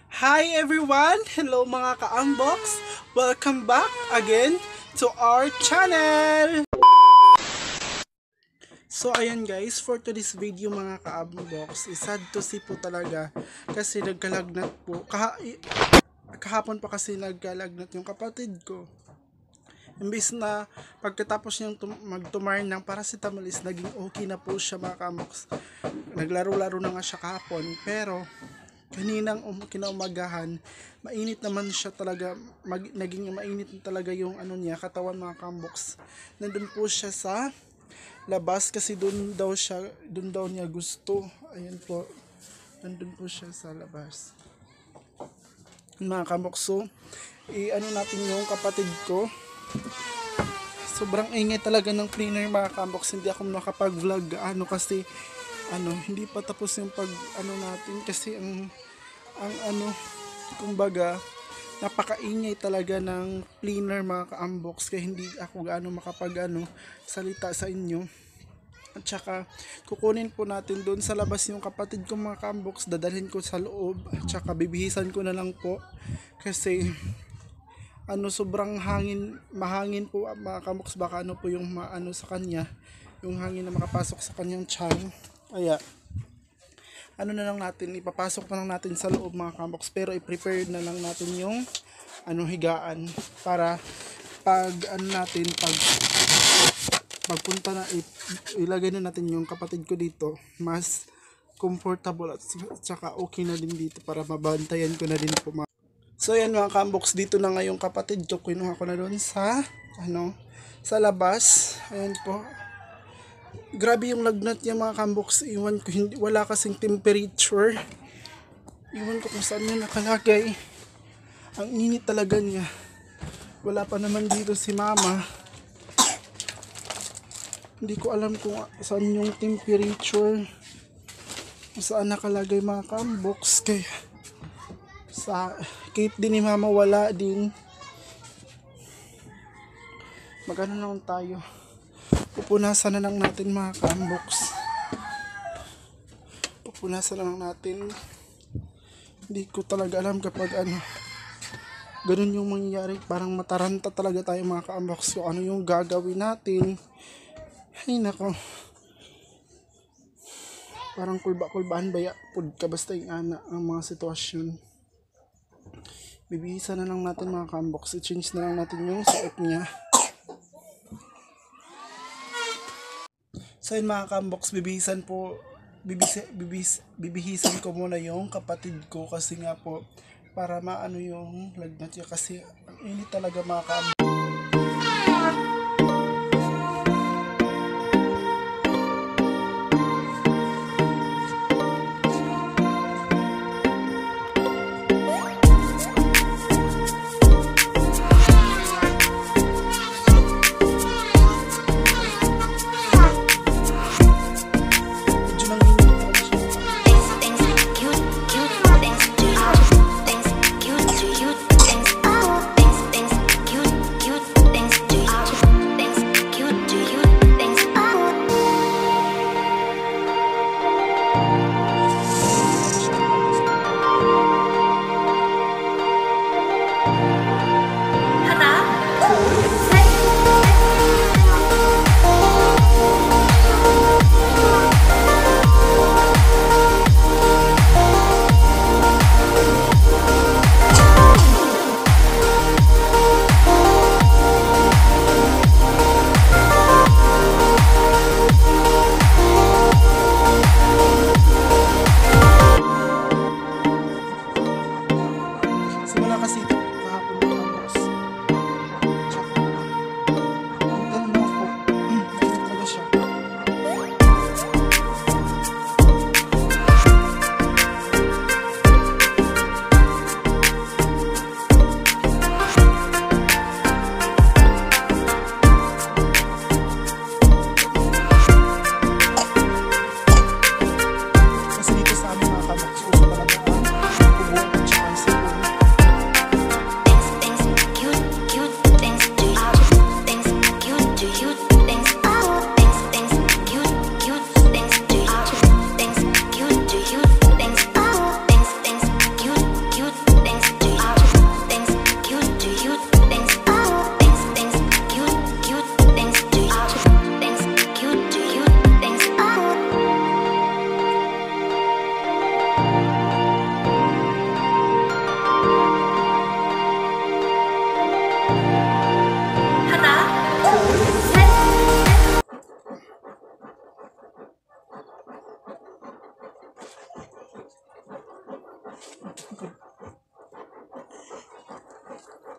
Hi everyone! Hello mga ka-unbox! Welcome back again to our channel! So ayan guys, for today's video mga ka-unbox, sad to see po talaga kasi nagkalagnat po. Kahapon pa kasi nagkalagnat yung kapatid ko. Imbis na pagkatapos niyang magtumar ng paracetamol is naging okay na po siya mga ka-unbox. Naglaro-laro na nga siya kahapon, pero kaninang kinaumagahan, mainit naman siya talaga, naging mainit na talaga yung niya, katawan mga ka-unbox. Nandun po siya sa labas kasi doon daw niya gusto. Ayan po, nandun po siya sa labas. Mga ka-unbox, so natin yung kapatid ko. Sobrang ingay talaga ng cleaner mga ka-unbox. Hindi ako nakapag-vlog kasi hindi pa tapos yung natin kasi ang kumbaga napakaingay talaga ng cleaner mga ka-unbox, kaya hindi ako gaano makapag salita sa inyo. At saka kukunin po natin doon sa labas yung kapatid ko mga ka-unbox, dadalhin ko sa loob at saka bibihisan ko na lang po kasi sobrang mahangin po mga ka-unbox, baka po yung sa kanya, yung hangin na makapasok sa kanyang tiyan. Kaya na lang natin, ipapasok na lang natin sa loob mga ka-unbox, pero i-prepare na lang natin yung higaan para pag pagpunta na, ilagay na natin yung kapatid ko dito, mas comfortable at saka okay na din dito para mabantayan ko na din po So yan mga ka-unbox, dito na nga yung kapatid ko, kinuha ko na doon sa sa labas. Ayan po, grabe yung lagnat niya mga ka-unbox. Iwan ko, wala kasing temperature, iwan ko kung saan niya nakalagay. Ang init talaga niya. Wala pa naman dito si mama, hindi ko alam kung saan yung temperature, kung saan nakalagay mga ka-unbox. Kaya kahit din ni mama wala din, magano naman tayo, pupunasan na lang natin mga ka-unbox. Pupunasan na lang natin. Hindi ko talaga alam kapag ganun yung mangyayari, parang mataranta talaga tayo mga ka-unbox. So ano yung gagawin natin? Ay nako, parang kulba-kulbaan baya pud ka basta yung ang mga sitwasyon. Bibihisan na lang natin mga ka-unbox, i-change na lang natin yung suot niya. So yun mga ka-unbox, bibihisan ko muna yung kapatid ko kasi nga po para maano yung lagnat niya kasi ang init talaga mga ka-unbox. Cute.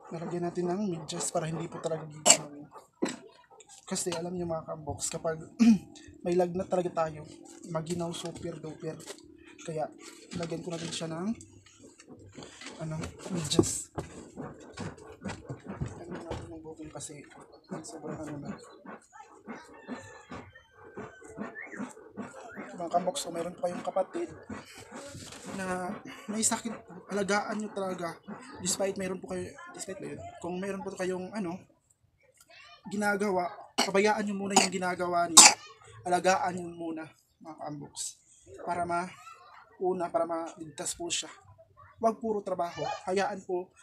Nalagyan natin ng medyas para hindi po talaga gigawin. Kasi alam niyo mga ka-unbox, kapag may lagnat talaga tayo, maginaw super duper. Kaya lagyan ko na din siya ng medyas. Lagyan natin ng booking kasi sobrang na. Mga ka-unbox, so mayroon pa kayong kapatid na may sakit, alagaan nyo talaga. Despite mayroon po kayo, kung mayroon po kayong ginagawa, pabayaan nyo muna yung ginagawa niyo. Alagaan nyo muna mga ka-unbox. Para maligtas po siya. Huwag puro trabaho. Hayaan po.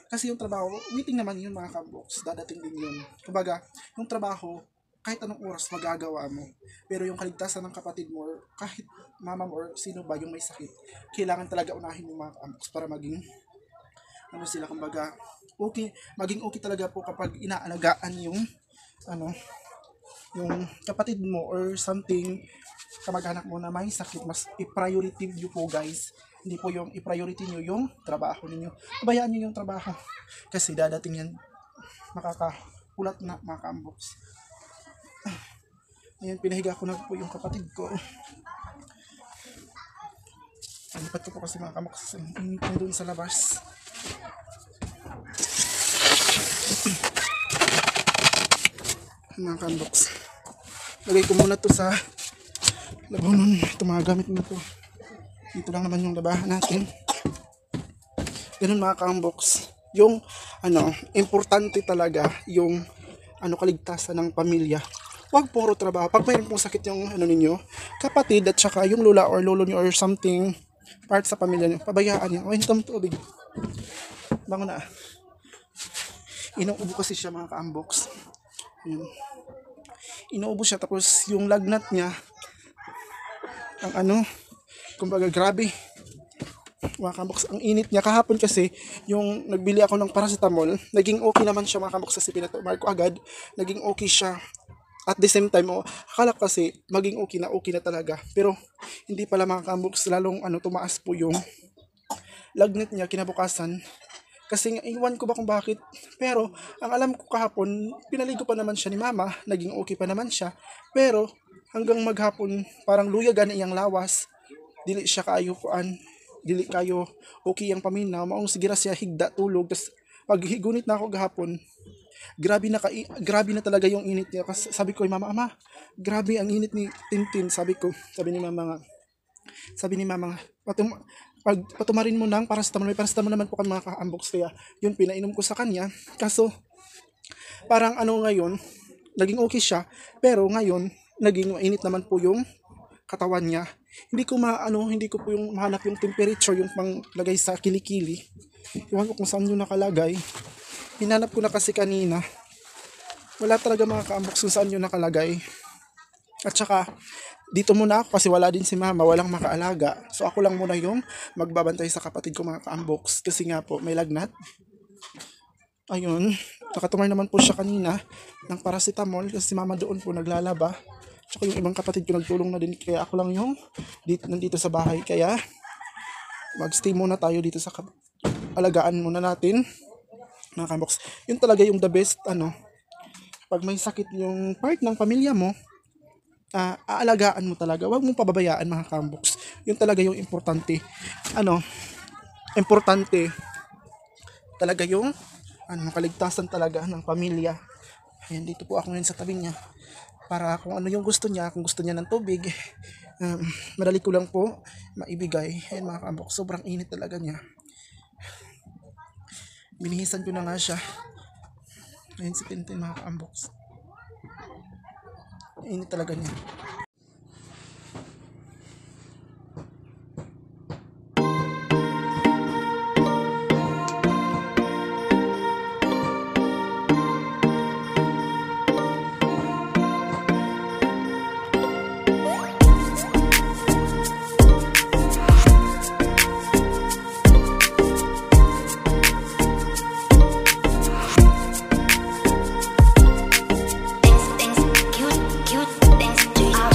Kasi yung trabaho, waiting naman yun mga ka-unbox. Dadating din yun. Kumbaga, yung trabaho, kahit anong oras magagawa mo. Pero yung kaligtasan ng kapatid mo, or kahit mama mo or sino ba yung may sakit, kailangan talaga unahin yung mga ka-unbox para maging sila, kumbaga, okay, maging okay talaga po kapag inaalagaan yung yung kapatid mo or something, kamag-anak mo na may sakit. Mas i-priority nyo po guys. Hindi po yung i-priority nyo yung trabaho ninyo. Pabayaan nyo yung trabaho. Kasi dadating yan, makakakulat na mga ka-unbox. Ayan, pinahiga ko na po yung kapatid ko. Alipat ko po kasi mga ka-unbox. Init na doon sa labas. Mga ka-unbox, lagay ko muna to sa labanon. Ito mga gamit na to. Dito lang naman yung labahan natin. Ganun mga ka-unbox. Yung importante talaga yung kaligtasan ng pamilya. Huwag puro trabaho. Pag mayroon pong sakit yung ninyo, kapatid at saka yung lula or lolo nyo or something, part sa pamilya nyo, pabayaan nyo. O, hintam tubig. Bango na. Inuubo kasi siya mga ka-unbox. Inuubo siya, tapos yung lagnat niya, kumbaga grabe. Mga ka-unbox, ang init niya. Kahapon kasi, yung nagbili ako ng paracetamol, naging okay naman siya mga ka-unbox kasi pinatumar ko agad. Naging okay siya. At the same time, akala ko kasi maging okay na talaga. Pero hindi pala mga ka-unbox, lalong tumaas po yung lagnat niya kinabukasan. Kasi iwan ko ba kung bakit. Pero ang alam ko kahapon, pinaligo pa naman siya ni mama, naging okay pa naman siya. Pero hanggang maghapon, parang luyagan iyang lawas. Dili siya dili kayo okay ang paminaw. Maong sigira siya higda tulog. Tapos pag higunit na ako gahapon, grabe na talaga yung init niya. Kasi sabi ko, mama, grabe ang init ni Tintin. Sabi ni mama, patumarin mo ng paracetamol. May paracetamol naman po kan mga ka-unbox. Kaya yun, pinainom ko sa kanya. Kaso, parang ngayon, naging okay siya. Pero ngayon, naging mainit naman po yung katawan niya. Hindi ko po yung mahanap yung temperature, yung panglagay sa kilikili. Iwan ko kung saan yung nakalagay. Hinanap ko na kasi kanina. Wala talaga mga ka-unbox kung saan yung nakalagay. At saka, dito muna ako kasi wala din si mama, walang makaalaga. So ako lang muna yung magbabantay sa kapatid ko mga ka-unbox. Kasi nga po, may lagnat. Ayun, nakatumar naman po siya kanina ng paracetamol kasi si mama doon po naglalaba. Tsaka yung ibang kapatid ko nagtulong na din. Kaya ako lang yung nandito sa bahay. Kaya mag-stay muna tayo dito sa alagaan muna natin. Mga ka-unbox, yun talaga yung the best. Pag may sakit yung part ng pamilya mo, aalagaan mo talaga. Huwag mong pababayaan mga ka-unbox. Yun talaga yung importante. Importante talaga yung kaligtasan talaga ng pamilya. Ayan, dito po ako ngayon sa tabi niya. Para kung ano yung gusto niya, kung gusto niya ng tubig, madali ko lang po maibigay. Ayan mga ka-unbox, sobrang init talaga niya. Binihisan ko na nga siya. Ayan si Tintin mga ka-unbox. Init talaga niya. Things cute, things to you.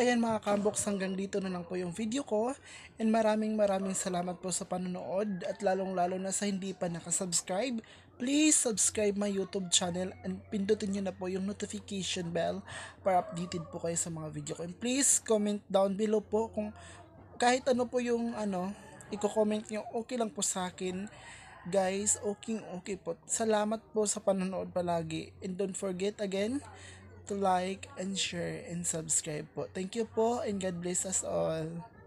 ayan mga kabox, hanggang dito na lang po yung video ko. And maraming salamat po sa panonood. At lalong lalo na sa hindi pa nakasubscribe, please subscribe my YouTube channel and pindutin nyo na po yung notification bell para updated po kayo sa mga video ko. And please comment down below po kung kahit ano po yung i-comment nyo, okay lang po sa akin. Guys, okay po. Salamat po sa panonood palagi. And don't forget again to like and share and subscribe po. Thank you po and God bless us all.